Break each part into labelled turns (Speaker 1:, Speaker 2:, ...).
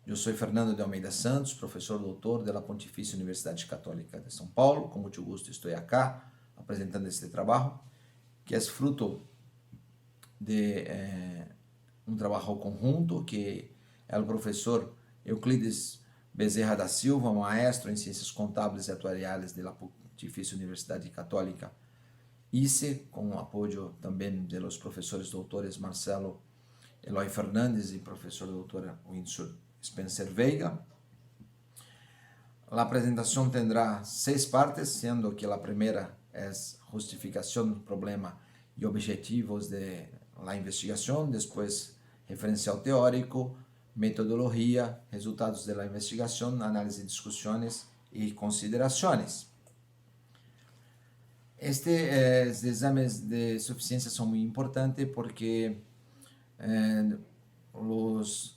Speaker 1: Eu sou Fernando de Almeida Santos, professor doutor da Pontifícia Universidade Católica de São Paulo. Com muito gosto estou acá apresentando este trabalho, que é fruto de um trabalho conjunto que é o professor Euclides Bezerra da Silva, maestro em Ciências Contábeis e Atuariais da Pontifícia Universidade Católica, ICE, com o apoio também dos professores doutores Marcelo Eloy Fernandes y profesor doutor Windsor Spencer Veiga. La presentación tendrá 6 partes, siendo que la primera es justificación, problema y objetivos de la investigación, después referencial teórico, metodología, resultados de la investigación, análisis de discusiones y consideraciones. Estes exames de suficiencia son muy importantes porque os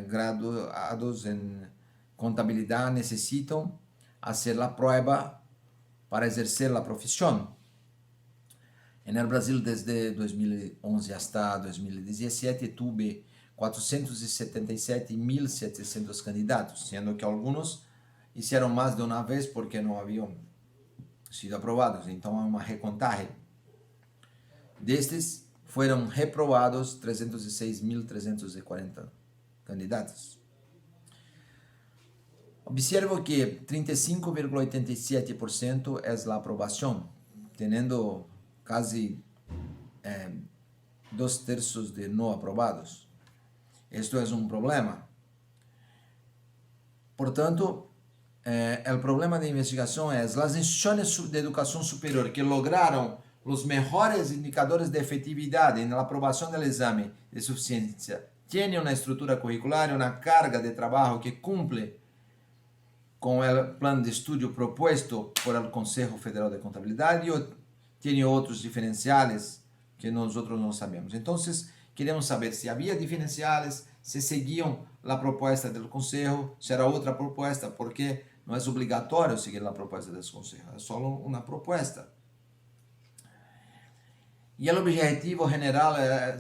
Speaker 1: graduados em contabilidade necessitam fazer a prova para exercer a profissão. No Brasil, desde 2011 até 2017, tive 477.700 candidatos, sendo que alguns fizeram mais de uma vez porque não haviam sido aprovados. Então, é uma recontagem. Destes, foram reprovados 306.340 candidatos. Observo que 35,87% é a aprovação, tendo quase 2/3 de não aprovados. Isto é um problema. Portanto, o problema de investigação é as instituições de educação superior que lograram os melhores indicadores de efetividade na aprovação do exame de suficiência têm uma estrutura curricular e uma carga de trabalho que cumpre com o plano de estudo proposto por el Conselho Federal de Contabilidade ou tem outros diferenciais que nós outros não sabemos. Então, queremos saber se havia diferenciais, se seguiam a proposta do Conselho, se era outra proposta, porque não é obrigatório seguir a proposta do Conselho, é só uma proposta. E o objetivo general é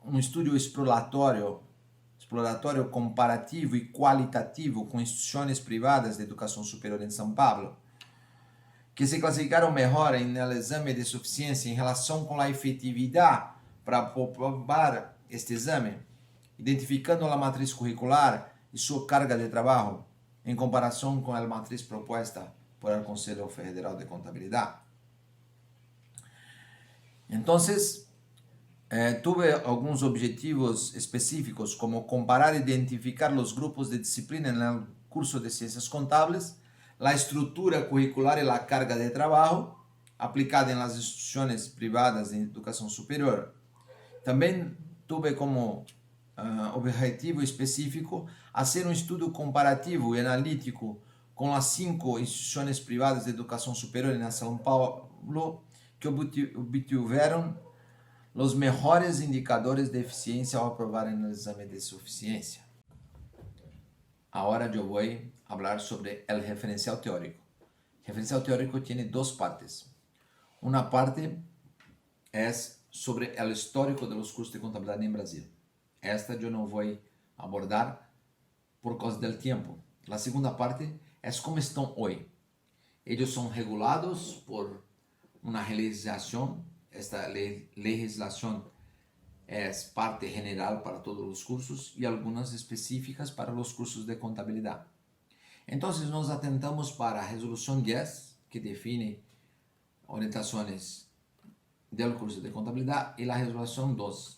Speaker 1: um estudo exploratório comparativo e qualitativo com instituições privadas de educação superior em São Paulo, que se classificaram melhor no exame de suficiência em relação com a efetividade para aprovar este exame, identificando a matriz curricular e sua carga de trabalho em comparação com a matriz proposta por el Conselho Federal de Contabilidade. Então, tive alguns objetivos específicos, como comparar e identificar os grupos de disciplina no curso de Ciências Contábeis, a estrutura curricular e a carga de trabalho aplicada nas instituições privadas de educação superior. Também tive como objetivo específico fazer um estudo comparativo e analítico com as 5 instituições privadas de educação superior em São Paulo que obtiveram os melhores indicadores de eficiência ao aprovarem o exame de suficiência. Agora eu vou falar sobre o referencial teórico. O referencial teórico tem 2 partes. Uma parte é sobre o histórico dos cursos de contabilidade em Brasil. Esta eu não vou abordar por causa do tempo. A segunda parte é como estão hoje. Eles são regulados por uma legislação. Esta legislação é parte geral para todos os cursos e algumas específicas para os cursos de contabilidade. Então, nós atentamos para a resolução 10, que define orientações do curso de contabilidade, e a resolução 12.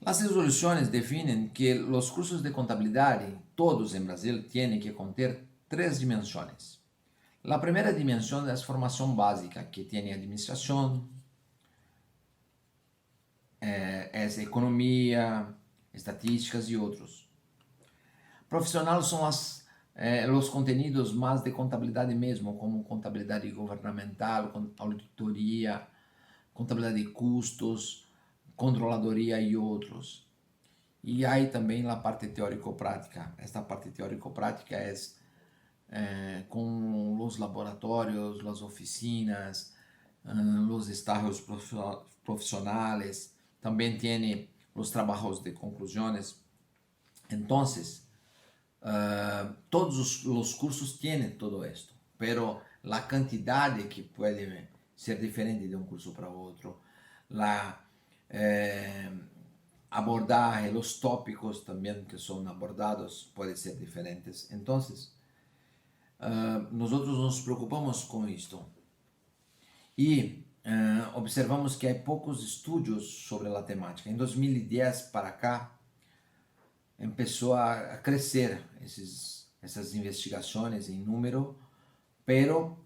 Speaker 1: As resoluções definem que os cursos de contabilidade, todos em Brasil, têm que conter 3 dimensões. A primeira dimensão é a formação básica, que tem administração, economia, estatísticas e outros. Profissional são os conteúdos mais de contabilidade mesmo, como contabilidade governamental, auditoria, contabilidade de custos, controladoria e outros. E aí também a parte teórico-prática. Esta parte teórico-prática é com os laboratórios, as oficinas, os estágios profissionais, também tem os trabalhos de conclusões. Entonces, todos os cursos tienen todo esto, pero la cantidad que puede ser diferente de un curso para otro, la abordaje, los tópicos también que son abordados pueden ser diferentes. Entonces, nosotros nos preocupamos con esto y observamos que hay pocos estudios sobre la temática. En 2010 para acá, empezó a crecer essas investigações em número, pero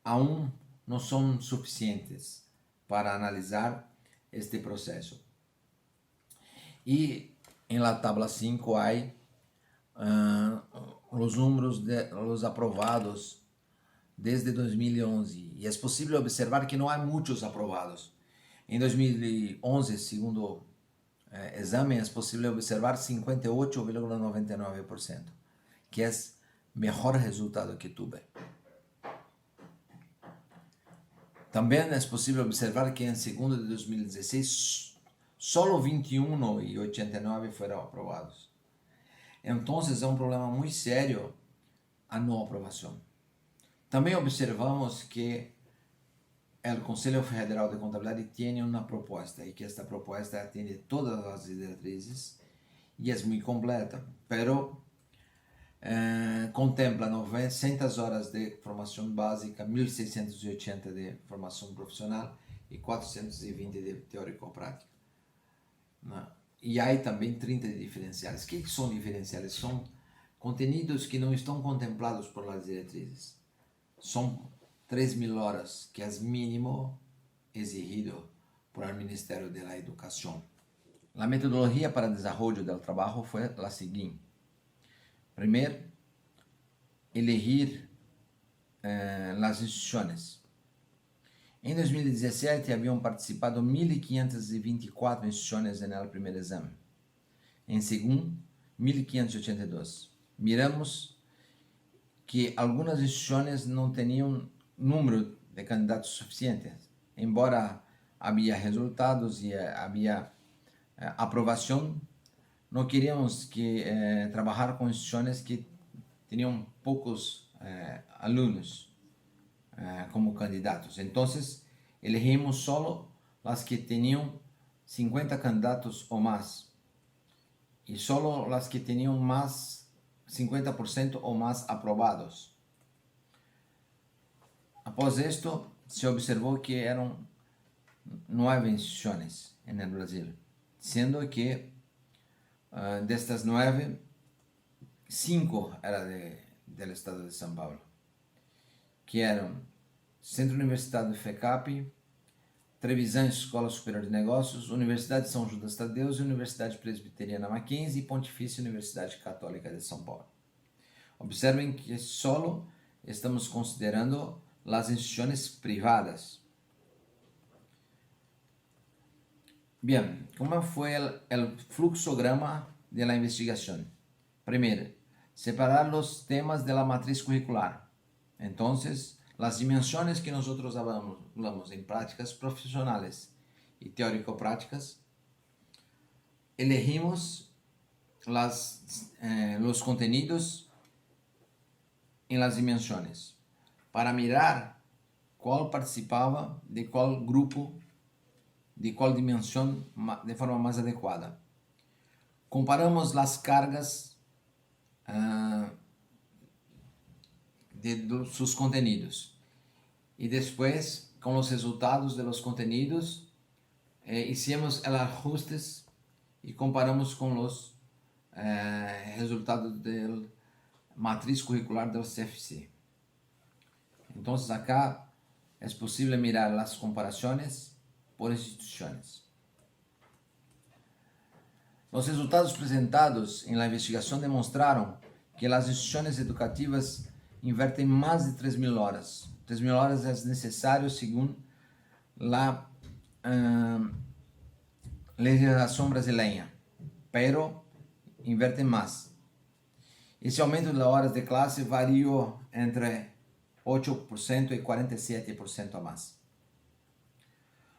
Speaker 1: aún não são suficientes para analisar este processo. E em la tabla 5 há os números de los aprovados desde 2011 e é possível observar que não há muitos aprovados. Em 2011, segundo exame, é possível observar 58,99%, que é melhor resultado que tuve. Também é possível observar que em segundo de 2016, solo 21,89 foram aprovados. Então, é um problema muito sério a não aprovação. Também observamos que o Conselho Federal de Contabilidade tem uma proposta e que esta proposta atende todas as diretrizes e é muito completa, pero contempla 900 horas de formação básica, 1.680 de formação profissional e 420 de teórico-prática. E há também 30 de diferenciais. O que são diferenciais? São conteúdos que não estão contemplados por las diretrizes. São 3.000 horas, que é o mínimo exigido por el Ministério de la Educación. La metodología para el desarrollo del trabajo fue la siguiente. Primero, elegir las instituciones. En 2017 habían participado 1.524 instituciones en el primer examen. En segundo, 1.582. Miramos que algunas instituciones no tenían número de candidatos suficientes. Embora havia resultados e havia aprovação, não queríamos que trabalhar com instituições que tinham poucos alunos como candidatos. Então, elegimos solo as que tinham 50 candidatos ou mais e solo as que tinham mais 50% ou mais aprovados. Após isto, se observou que eram 9 instituições no Brasil, sendo que destas 9, 5 eram do estado de São Paulo, que eram Centro Universitário de FECAP, Trevisan Escola Superior de Negócios, Universidade de São Judas Tadeu, Universidade Presbiteriana Mackenzie e Pontifícia Universidade Católica de São Paulo. Observem que solo estamos considerando las instituciones privadas. Bien, ¿cómo fue el fluxograma de la investigación? Primero, separar los temas de la matriz curricular. Entonces, las dimensiones que nosotros hablamos en prácticas profesionales y teórico-prácticas, elegimos los contenidos en las dimensiones, para mirar qual participava de qual grupo, de qual dimensão de forma mais adequada. Comparamos as cargas de seus contenidos e depois, com os resultados de los contenidos, hicimos os ajustes e comparamos com os resultados da matriz curricular do CFC. Então, acá é possível mirar as comparações por instituições. Os resultados apresentados em la investigação demonstraram que as instituições educativas invertem mais de 3.000 horas. 3.000 horas é necessário segundo a legislação brasileira, pero invertem mais. Esse aumento de horas de classe variou entre 8% e 47% a mais.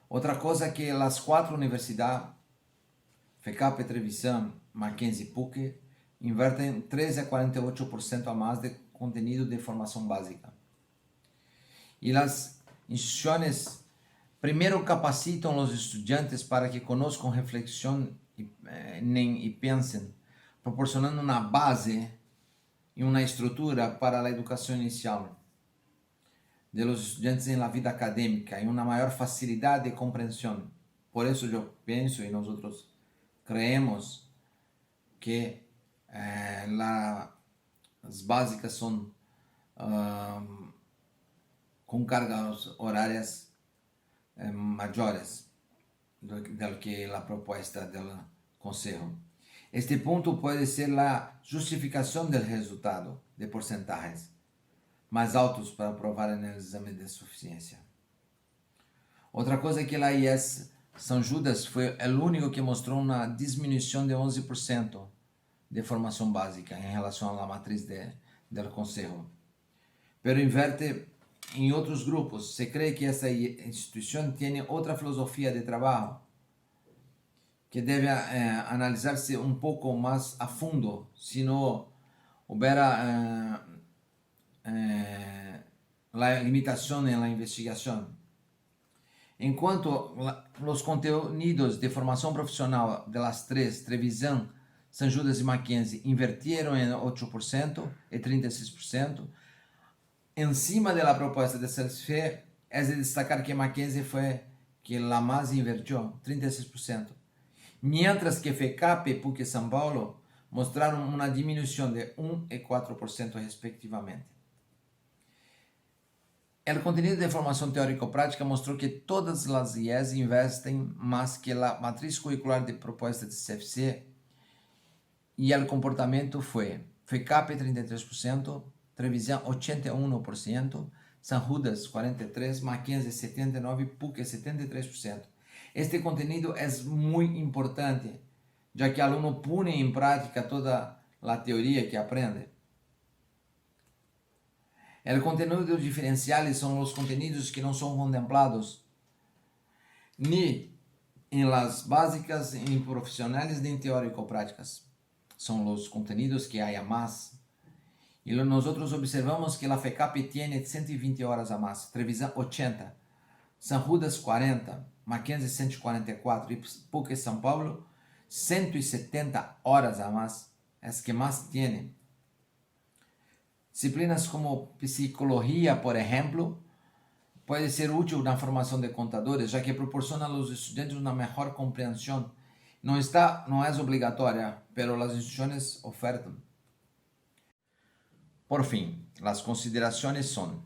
Speaker 1: Outra coisa é que as 4 universidades FECAP, Trevisan, Mackenzie e PUC invertem 13 a 48% a más de contenido de formação básica. E as instituições primeiro capacitam os estudantes para que conozcam, reflexionem e pensem, proporcionando uma base e uma estrutura para a educação inicial de los estudantes em la vida acadêmica e uma maior facilidade de compreensão. Por isso eu penso e nós creemos que as básicas são com cargas horárias maiores do que a proposta do Conselho. Este ponto pode ser a justificação do resultado de porcentagens mais altos para aprovar no exame de suficiência. Outra coisa é que a IES São Judas foi o único que mostrou uma diminuição de 11% de formação básica em relação à matriz do Conselho. Pero inverte em outros grupos. Se crê que essa instituição tem outra filosofia de trabalho que deve analisar-se um pouco mais a fundo, se não houver a limitação na investigação. Enquanto os conteúdos de formação profissional de las três, Trevisan, São Judas e Mackenzie, invertiram em 8% e 36%, em cima da proposta de CFC, é de destacar que Mackenzie foi que a mais invertiu, 36%. Mientras que FECAP e PUC São Paulo mostraram uma diminuição de 1% e 4% respectivamente. O conteúdo de formação teórico-prática mostrou que todas as IES investem mais que a matriz curricular de proposta de CFC e o comportamento foi FECAP 33%, Trevisan 81%, São Judas 43%, Mackenzie 79%, PUC 73%. Este conteúdo é muito importante, já que o aluno põe em prática toda a teoria que aprende. O conteúdo diferencial são os conteúdos que não são contemplados nem em las básicas, nem profissionais, nem teórico-práticas. São os conteúdos que há mais. E nós observamos que a FECAP tem 120 horas a mais, Trevisan 80, São Judas 40, Mackenzie 144 e PUC São Paulo 170 horas a mais, as que mais têm. Disciplinas como psicologia, por exemplo, pode ser útil na formação de contadores, já que proporciona aos estudantes uma melhor compreensão. Não é obrigatória, mas as instituições ofertam. Por fim, as considerações são: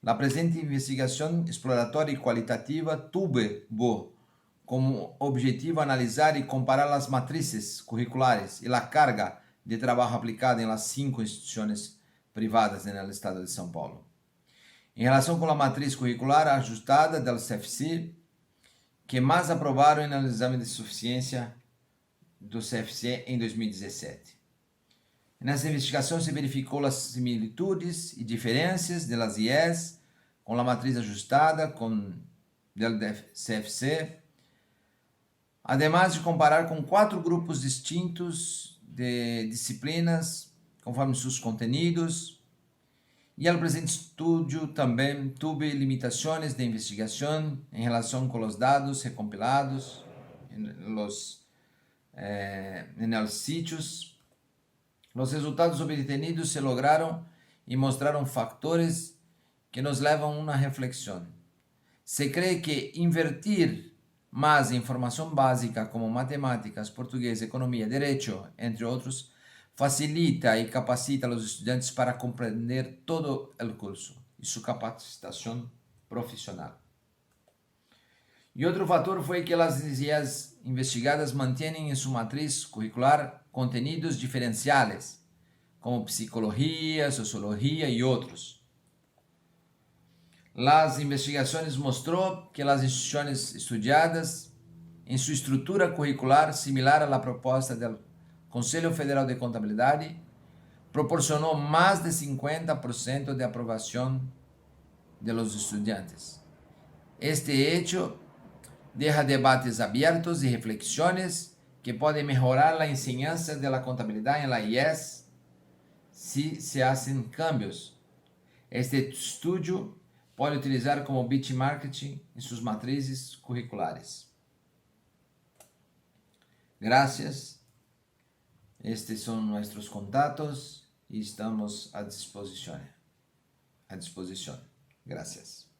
Speaker 1: a presente investigação exploratória e qualitativa tuvo como objetivo analisar e comparar as matrizes curriculares e a carga de trabalho aplicada em las 5 instituições privadas no estado de São Paulo. Em relação com a matriz curricular ajustada do CFC, que mais aprovaram no exame de suficiência do CFC em 2017. Nessa investigação se verificou as similitudes e diferenças das IES com a matriz ajustada com do CFC, además de comparar com 4 grupos distintos de disciplinas conforme seus conteúdos. E o presente estudo também teve limitações de investigação em relação com os dados recompilados nos sítios. Os resultados obtidos se lograram e mostraram fatores que nos levam a uma reflexão. Se crê que invertir mais em formação básica como matemáticas, português, economia, direito, entre outros, facilita e capacita os estudantes para compreender todo o curso e sua capacitação profissional. E outro fator foi que as IES investigadas mantêm em sua matriz curricular conteúdos diferenciais, como psicologia, sociologia e outros. As investigações mostrou que as instituições estudadas, em sua estrutura curricular similar à proposta do Conselho Federal de Contabilidade, proporcionou mais de 50% de aprovação de los estudantes. Este hecho deja debates abertos e reflexões que puede mejorar la enseñanza de la contabilidad en la IES si se hacen cambios. Este estudio puede utilizar como benchmark en sus matrices curriculares. Gracias. Estes son nuestros contactos y estamos a disposición. Gracias.